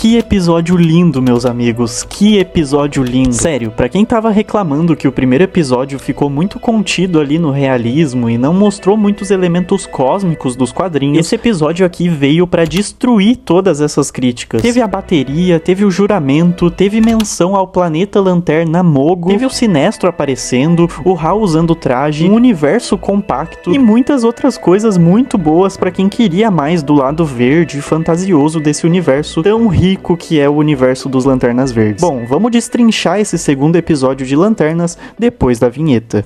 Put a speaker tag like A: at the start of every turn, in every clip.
A: Que episódio lindo, meus amigos, que episódio lindo. Sério, pra quem tava reclamando que o primeiro episódio ficou muito contido ali no realismo e não mostrou muitos elementos cósmicos dos quadrinhos, esse episódio aqui veio pra destruir todas essas críticas. Teve a bateria, teve o juramento, teve menção ao planeta Lanterna Mogo, teve o Sinestro aparecendo, o Hal usando o traje, um universo compacto e muitas outras coisas muito boas pra quem queria mais do lado verde e fantasioso desse universo tão rico que é o universo dos Lanternas Verdes. Bom, vamos destrinchar esse segundo episódio de Lanternas depois da vinheta.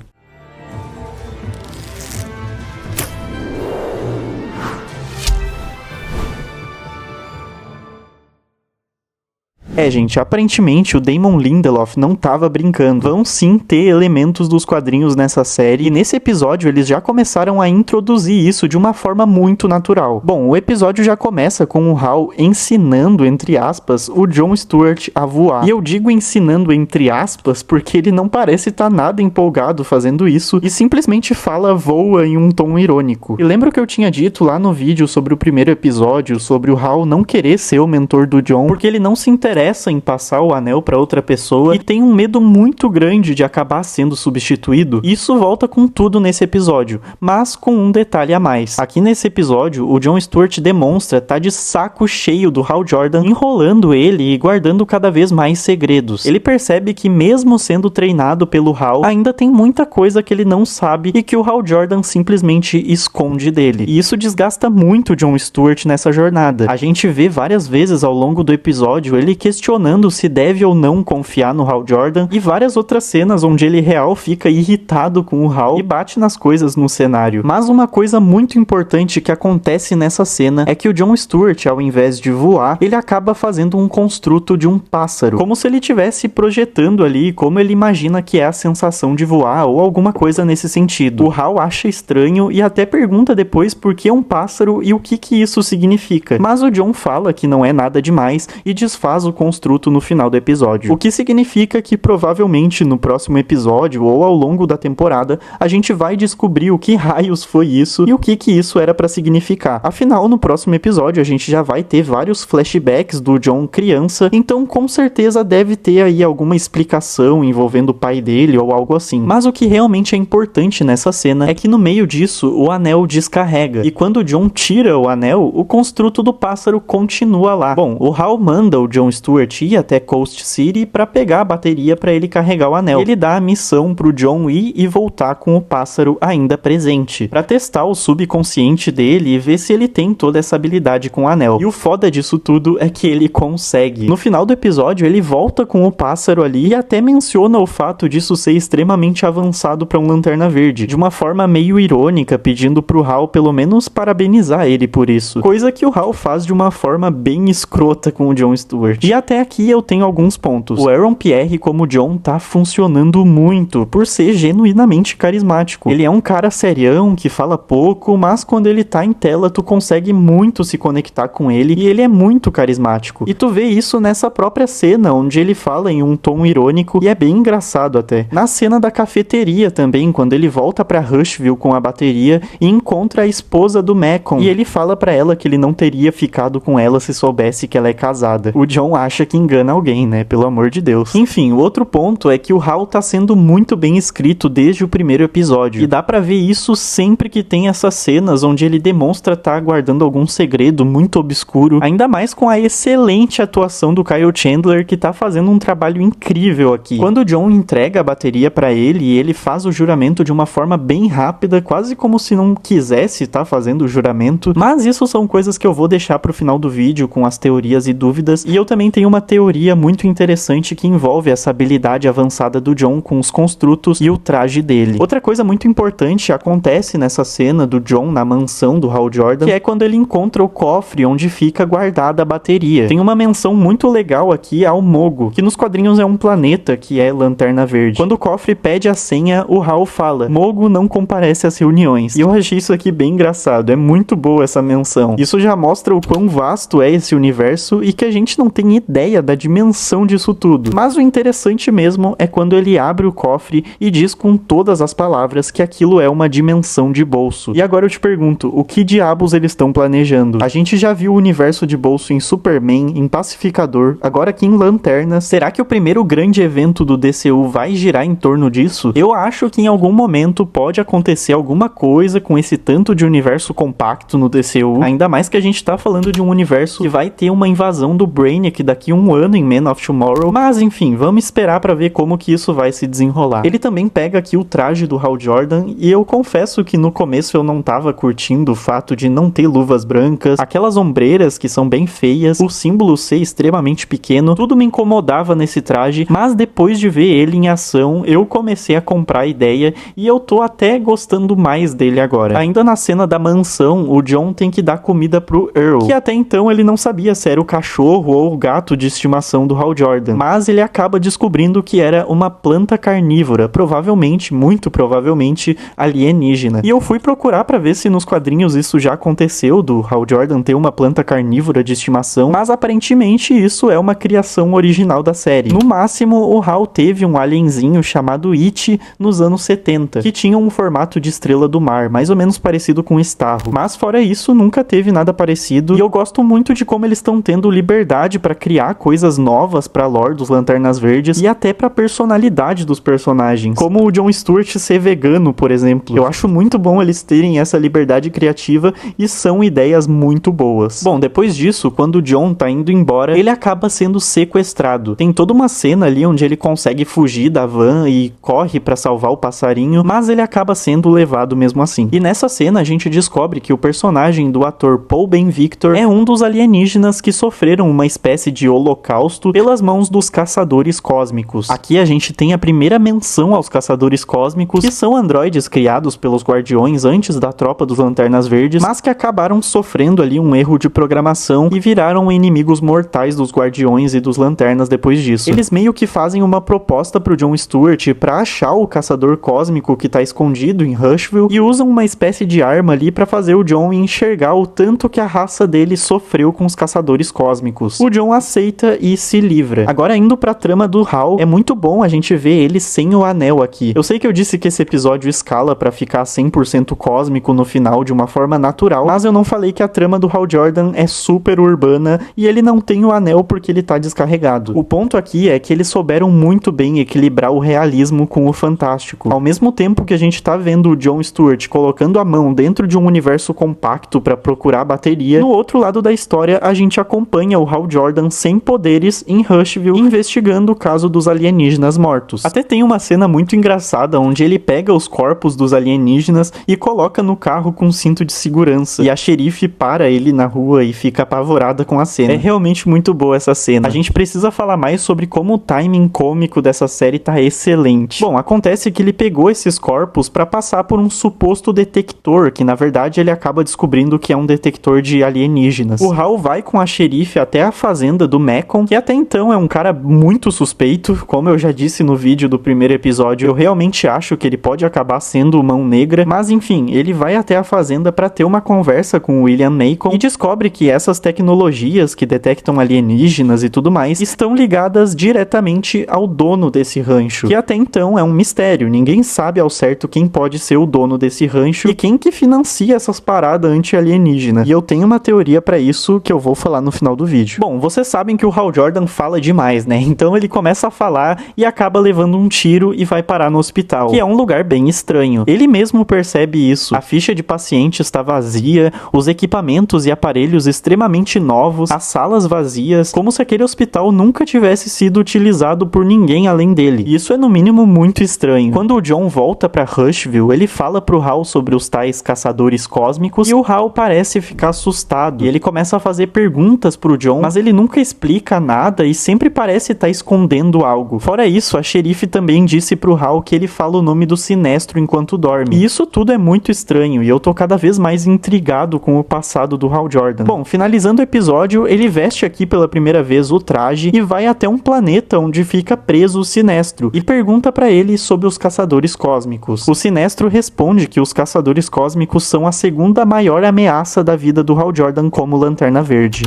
A: Gente, aparentemente o Damon Lindelof não tava brincando. Vão sim ter elementos dos quadrinhos nessa série, e nesse episódio eles já começaram a introduzir isso de uma forma muito natural. Bom, o episódio já começa com o Hal ensinando, entre aspas, o John Stewart a voar. E eu digo ensinando entre aspas porque ele não parece estar nada empolgado fazendo isso, e simplesmente fala voa em um tom irônico. E lembra que eu tinha dito lá no vídeo sobre o primeiro episódio, sobre o Hal não querer ser o mentor do John, porque ele não se interessa em passar o anel para outra pessoa e tem um medo muito grande de acabar sendo substituído. Isso volta com tudo nesse episódio, mas com um detalhe a mais. Aqui nesse episódio, o John Stewart demonstra estar de saco cheio do Hal Jordan, enrolando ele e guardando cada vez mais segredos. Ele percebe que mesmo sendo treinado pelo Hal, ainda tem muita coisa que ele não sabe e que o Hal Jordan simplesmente esconde dele. E isso desgasta muito o John Stewart nessa jornada. A gente vê várias vezes ao longo do episódio ele questionando se deve ou não confiar no Hal Jordan, e várias outras cenas onde ele real fica irritado com o Hal e bate nas coisas no cenário. Mas uma coisa muito importante que acontece nessa cena é que o John Stewart, ao invés de voar, ele acaba fazendo um construto de um pássaro, como se ele estivesse projetando ali como ele imagina que é a sensação de voar ou alguma coisa nesse sentido. O Hal acha estranho e até pergunta depois por que um pássaro e o que isso significa. Mas o John fala que não é nada demais e desfaz o construto no final do episódio. O que significa que provavelmente no próximo episódio ou ao longo da temporada a gente vai descobrir o que raios foi isso e o que isso era pra significar. Afinal, no próximo episódio a gente já vai ter vários flashbacks do John criança, então com certeza deve ter aí alguma explicação envolvendo o pai dele ou algo assim. Mas o que realmente é importante nessa cena é que no meio disso o anel descarrega, e quando o John tira o anel, o construto do pássaro continua lá. Bom, o Hal manda o John Stewart ir até Coast City para pegar a bateria para ele carregar o anel. Ele dá a missão pro John ir e voltar com o pássaro ainda presente, para testar o subconsciente dele e ver se ele tem toda essa habilidade com o anel. E o foda disso tudo é que ele consegue. No final do episódio, ele volta com o pássaro ali e até menciona o fato disso ser extremamente avançado para um Lanterna Verde, de uma forma meio irônica, pedindo pro Hal pelo menos parabenizar ele por isso. Coisa que o Hal faz de uma forma bem escrota com o John Stewart. E até aqui eu tenho alguns pontos. O Aaron Pierre como John tá funcionando muito, por ser genuinamente carismático. Ele é um cara serião, que fala pouco, mas quando ele tá em tela tu consegue muito se conectar com ele, e ele é muito carismático. E tu vê isso nessa própria cena, onde ele fala em um tom irônico, e é bem engraçado até. Na cena da cafeteria também, quando ele volta pra Rushville com a bateria e encontra a esposa do Macon, e ele fala pra ela que ele não teria ficado com ela se soubesse que ela é casada. O John acha que engana alguém, né? Pelo amor de Deus. Enfim, o outro ponto é que o Hal tá sendo muito bem escrito desde o primeiro episódio. E dá pra ver isso sempre que tem essas cenas onde ele demonstra estar guardando algum segredo muito obscuro. Ainda mais com a excelente atuação do Kyle Chandler, que tá fazendo um trabalho incrível aqui. Quando o John entrega a bateria pra ele e ele faz o juramento de uma forma bem rápida, quase como se não quisesse estar fazendo o juramento. Mas isso são coisas que eu vou deixar pro final do vídeo com as teorias e dúvidas. E eu também tenho uma teoria muito interessante que envolve essa habilidade avançada do John com os construtos e o traje dele. Outra coisa muito importante acontece nessa cena do John na mansão do Hal Jordan, que é quando ele encontra o cofre onde fica guardada a bateria. Tem uma menção muito legal aqui ao Mogo, que nos quadrinhos é um planeta que é Lanterna Verde. Quando o cofre pede a senha, o Hal fala: Mogo não comparece às reuniões. E eu achei isso aqui bem engraçado, é muito boa essa menção. Isso já mostra o quão vasto é esse universo e que a gente não tem ideia da dimensão disso tudo. Mas o interessante mesmo é quando ele abre o cofre e diz com todas as palavras que aquilo é uma dimensão de bolso. E agora eu te pergunto, o que diabos eles estão planejando? A gente já viu o universo de bolso em Superman, em Pacificador, agora aqui em Lanternas. Será que o primeiro grande evento do DCU vai girar em torno disso? Eu acho que em algum momento pode acontecer alguma coisa com esse tanto de universo compacto no DCU, ainda mais que a gente tá falando de um universo que vai ter uma invasão do Brainiac daqui a um ano em Man of Tomorrow, mas enfim, vamos esperar pra ver como que isso vai se desenrolar. Ele também pega aqui o traje do Hal Jordan, e eu confesso que no começo eu não tava curtindo o fato de não ter luvas brancas, aquelas ombreiras que são bem feias, o símbolo ser extremamente pequeno, tudo me incomodava nesse traje, mas depois de ver ele em ação, eu comecei a comprar a ideia, e eu tô até gostando mais dele agora. Ainda na cena da mansão, o John tem que dar comida pro Earl, que até então ele não sabia se era o cachorro ou o gato de estimação do Hal Jordan, mas ele acaba descobrindo que era uma planta carnívora, provavelmente, muito provavelmente, alienígena. E eu fui procurar pra ver se nos quadrinhos isso já aconteceu, do Hal Jordan ter uma planta carnívora de estimação, mas aparentemente isso é uma criação original da série. No máximo, o Hal teve um alienzinho chamado It nos anos 70, que tinha um formato de estrela do mar, mais ou menos parecido com um Starro. Mas fora isso, nunca teve nada parecido, e eu gosto muito de como eles estão tendo liberdade pra criar coisas novas pra lore dos Lanternas Verdes, e até pra personalidade dos personagens, como o Jon Stewart ser vegano, por exemplo. Eu acho muito bom eles terem essa liberdade criativa, e são ideias muito boas. Bom, depois disso, quando o Jon tá indo embora, ele acaba sendo sequestrado. Tem toda uma cena ali onde ele consegue fugir da van e corre pra salvar o passarinho, mas ele acaba sendo levado mesmo assim. E nessa cena a gente descobre que o personagem do ator Paul Ben-Victor é um dos alienígenas que sofreram uma espécie de holocausto pelas mãos dos caçadores cósmicos. Aqui a gente tem a primeira menção aos caçadores cósmicos, que são androides criados pelos Guardiões antes da tropa dos Lanternas Verdes, mas que acabaram sofrendo ali um erro de programação e viraram inimigos mortais dos Guardiões e dos Lanternas depois disso. Eles meio que fazem uma proposta pro Jon Stewart pra achar o caçador cósmico que tá escondido em Rushville, e usam uma espécie de arma ali pra fazer o Jon enxergar o tanto que a raça dele sofreu com os caçadores cósmicos. O Jon aceita e se livra. Agora, indo pra trama do Hal, é muito bom a gente ver ele sem o anel aqui. Eu sei que eu disse que esse episódio escala pra ficar 100% cósmico no final de uma forma natural, mas eu não falei que a trama do Hal Jordan é super urbana e ele não tem o anel porque ele tá descarregado. O ponto aqui é que eles souberam muito bem equilibrar o realismo com o fantástico. Ao mesmo tempo que a gente tá vendo o Jon Stewart colocando a mão dentro de um universo compacto pra procurar a bateria, no outro lado da história a gente acompanha o Hal Jordan sem poderes em Rushville, investigando o caso dos alienígenas mortos. Até tem uma cena muito engraçada onde ele pega os corpos dos alienígenas e coloca no carro com um cinto de segurança, e a xerife para ele na rua e fica apavorada com a cena. É realmente muito boa essa cena. A gente precisa falar mais sobre como o timing cômico dessa série tá excelente. Bom, acontece que ele pegou esses corpos pra passar por um suposto detector, que na verdade ele acaba descobrindo que é um detector de alienígenas. O Hal vai com a xerife até a fazenda do Mekon, que até então é um cara muito suspeito. Como eu já disse no vídeo do primeiro episódio, eu realmente acho que ele pode acabar sendo Mão Negra, mas enfim, ele vai até a fazenda pra ter uma conversa com o William Mekon e descobre que essas tecnologias que detectam alienígenas e tudo mais estão ligadas diretamente ao dono desse rancho, que até então é um mistério. Ninguém sabe ao certo quem pode ser o dono desse rancho e quem que financia essas paradas anti-alienígena. E eu tenho uma teoria pra isso que eu vou falar no final do vídeo. Bom, vocês sabem que o Hal Jordan fala demais, né? Então ele começa a falar e acaba levando um tiro e vai parar no hospital, que é um lugar bem estranho. Ele mesmo percebe isso. A ficha de paciente está vazia, os equipamentos e aparelhos extremamente novos, as salas vazias, como se aquele hospital nunca tivesse sido utilizado por ninguém além dele. E isso é no mínimo muito estranho. Quando o Jon volta pra Rushville, ele fala pro Hal sobre os tais caçadores cósmicos e o Hal parece ficar assustado. E ele começa a fazer perguntas pro Jon, mas ele nunca explica nada e sempre parece estar escondendo algo. Fora isso, a xerife também disse pro Hal que ele fala o nome do Sinestro enquanto dorme. E isso tudo é muito estranho e eu tô cada vez mais intrigado com o passado do Hal Jordan. Bom, finalizando o episódio, ele veste aqui pela primeira vez o traje e vai até um planeta onde fica preso o Sinestro e pergunta pra ele sobre os caçadores cósmicos. O Sinestro responde que os caçadores cósmicos são a segunda maior ameaça da vida do Hal Jordan como Lanterna Verde.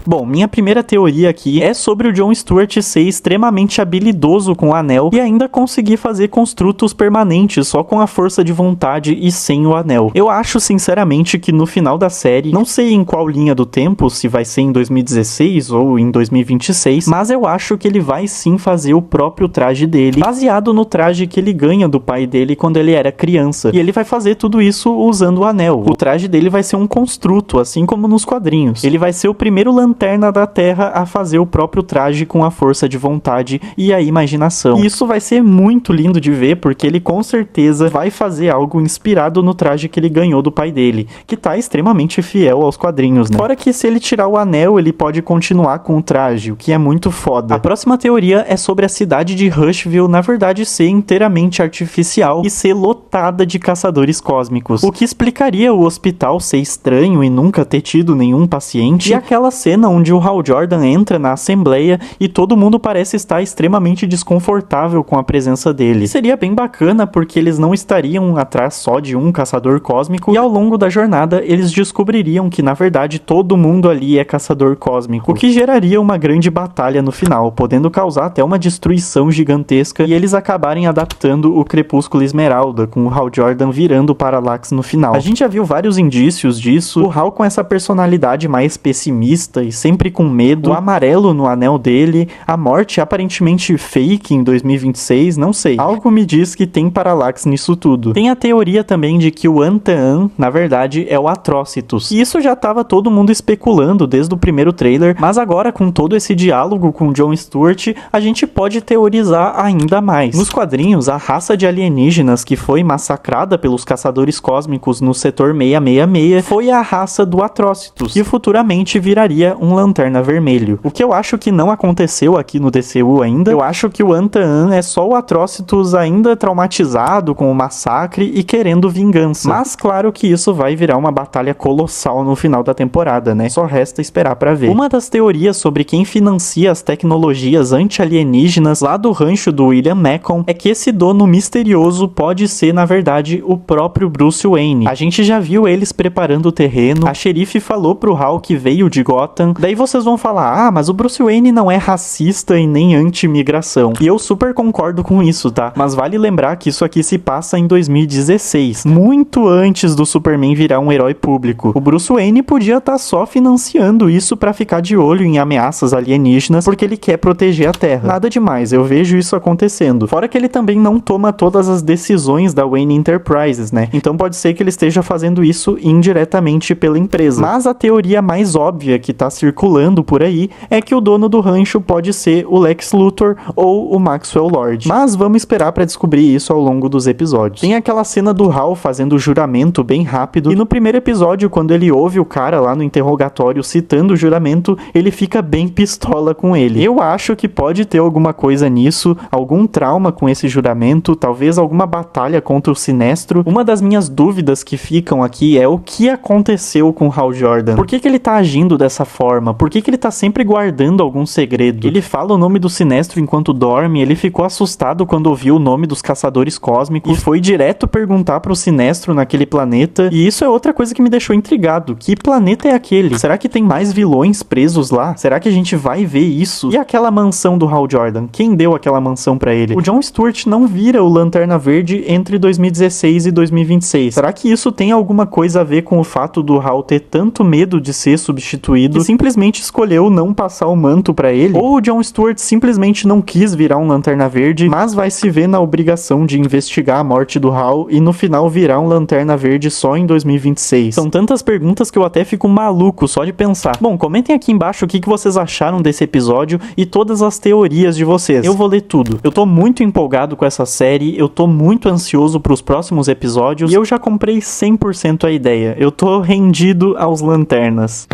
A: Bom, minha primeira teoria aqui é sobre o Jon Stewart ser extremamente habilidoso com o anel e ainda conseguir fazer construtos permanentes só com a força de vontade e sem o anel. Eu acho, sinceramente, que no final da série, não sei em qual linha do tempo, se vai ser em 2016 ou em 2026, mas eu acho que ele vai sim fazer o próprio traje dele, baseado no traje que ele ganha do pai dele quando ele era criança. E ele vai fazer tudo isso usando o anel. O traje dele vai ser um construto, assim como nos quadrinhos. Ele vai ser o primeiro lanterna da Terra a fazer o próprio traje com a força de vontade e a imaginação. E isso vai ser muito lindo de ver, porque ele com certeza vai fazer algo inspirado no traje que ele ganhou do pai dele, que tá extremamente fiel aos quadrinhos, né? Fora que se ele tirar o anel, ele pode continuar com o traje, o que é muito foda. A próxima teoria é sobre a cidade de Rushville, na verdade, ser inteiramente artificial e ser lotada de caçadores cósmicos, o que explicaria o hospital ser estranho e nunca ter tido nenhum paciente, e aquela cena onde o Hal Jordan entra na assembleia e todo mundo parece estar extremamente desconfortável com a presença dele. E seria bem bacana porque eles não estariam atrás só de um caçador cósmico e ao longo da jornada eles descobririam que na verdade todo mundo ali é caçador cósmico, o que geraria uma grande batalha no final, podendo causar até uma destruição gigantesca e eles acabarem adaptando o Crepúsculo Esmeralda, com o Hal Jordan virando o Parallax no final. A gente já viu vários indícios disso, o Hal com essa personalidade mais pessimista e sempre com medo, o amarelo no anel dele, a morte aparentemente fake em 2026, não sei. Algo me diz que tem Parallax nisso tudo. Tem a teoria também de que o Antaan, na verdade, é o Atrocitus. E isso já tava todo mundo especulando desde o primeiro trailer, mas agora com todo esse diálogo com Jon Stewart, a gente pode teorizar ainda mais. Nos quadrinhos, a raça de alienígenas que foi massacrada pelos caçadores cósmicos no setor 666 foi a raça do Atrocitus, que futuramente viraria um Lanterna Vermelho. O que eu acho que não aconteceu aqui no DCU ainda, eu acho que o Antaan é só o Atrocitus ainda traumatizado com o massacre e querendo vingança. Mas claro que isso vai virar uma batalha colossal no final da temporada, né? Só resta esperar pra ver. Uma das teorias sobre quem financia as tecnologias anti-alienígenas lá do rancho do William Macon é que esse dono misterioso pode ser, na verdade, o próprio Bruce Wayne. A gente já viu eles preparando o terreno, a xerife falou pro Hal que veio de Gotham, daí vocês vão falar, mas o Bruce Wayne não é racista e nem anti-imigração. E eu super concordo com isso, tá? Mas vale lembrar que isso aqui se passa em 2016, muito antes do Superman virar um herói público. O Bruce Wayne podia estar só financiando isso pra ficar de olho em ameaças alienígenas porque ele quer proteger a Terra. Nada demais, eu vejo isso acontecendo. Fora que ele também não toma todas as decisões da Wayne Enterprises, né? Então pode ser que ele esteja fazendo isso indiretamente pela empresa. Mas a teoria mais óbvia que tá circulando por aí é que o dono do rancho pode ser o Lex Luthor ou o Maxwell Lord. Mas vamos esperar pra descobrir isso ao longo dos episódios. Tem aquela cena do Hal fazendo o juramento bem rápido, e no primeiro episódio, quando ele ouve o cara lá no interrogatório citando o juramento, ele fica bem pistola com ele. Eu acho que pode ter alguma coisa nisso, algum trauma com esse juramento, talvez alguma batalha contra o Sinestro. Uma das minhas dúvidas que ficam aqui é o que aconteceu com o Hal Jordan. Por que ele tá agindo dessa forma? Por que ele tá sempre guardando algum segredo? Ele fala o nome do Sinestro enquanto dorme, ele ficou assustado quando ouviu o nome dos caçadores cósmicos e foi direto perguntar pro Sinestro naquele planeta. E isso é outra coisa que me deixou intrigado. Que planeta é aquele? Será que tem mais vilões presos lá? Será que a gente vai ver isso? E aquela mansão do Hal Jordan? Quem deu aquela mansão pra ele? O Jon Stewart não vira o Lanterna Verde entre 2016 e 2026. Será que isso tem alguma coisa a ver com o fato do Hal ter tanto medo de ser substituído e simplesmente escolheu não passar o manto pra ele? Ou o Jon Stewart simplesmente não quis virar um Lanterna Verde, mas vai se ver na obrigação de investigar a morte do Hal e no final virar um Lanterna Verde só em 2026? São tantas perguntas que eu até fico maluco só de pensar. Bom, comentem aqui embaixo o que vocês acharam desse episódio e todas as teorias de vocês. Eu vou ler tudo. Eu tô muito empolgado com essa série, eu tô muito ansioso pros próximos episódios e eu já comprei 100% a ideia. Eu tô rendido aos lanternas.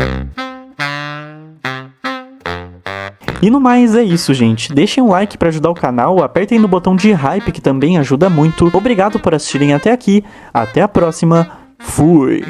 A: E no mais é isso, gente. Deixem um like pra ajudar o canal, apertem no botão de hype que também ajuda muito. Obrigado por assistirem até aqui. Até a próxima. Fui!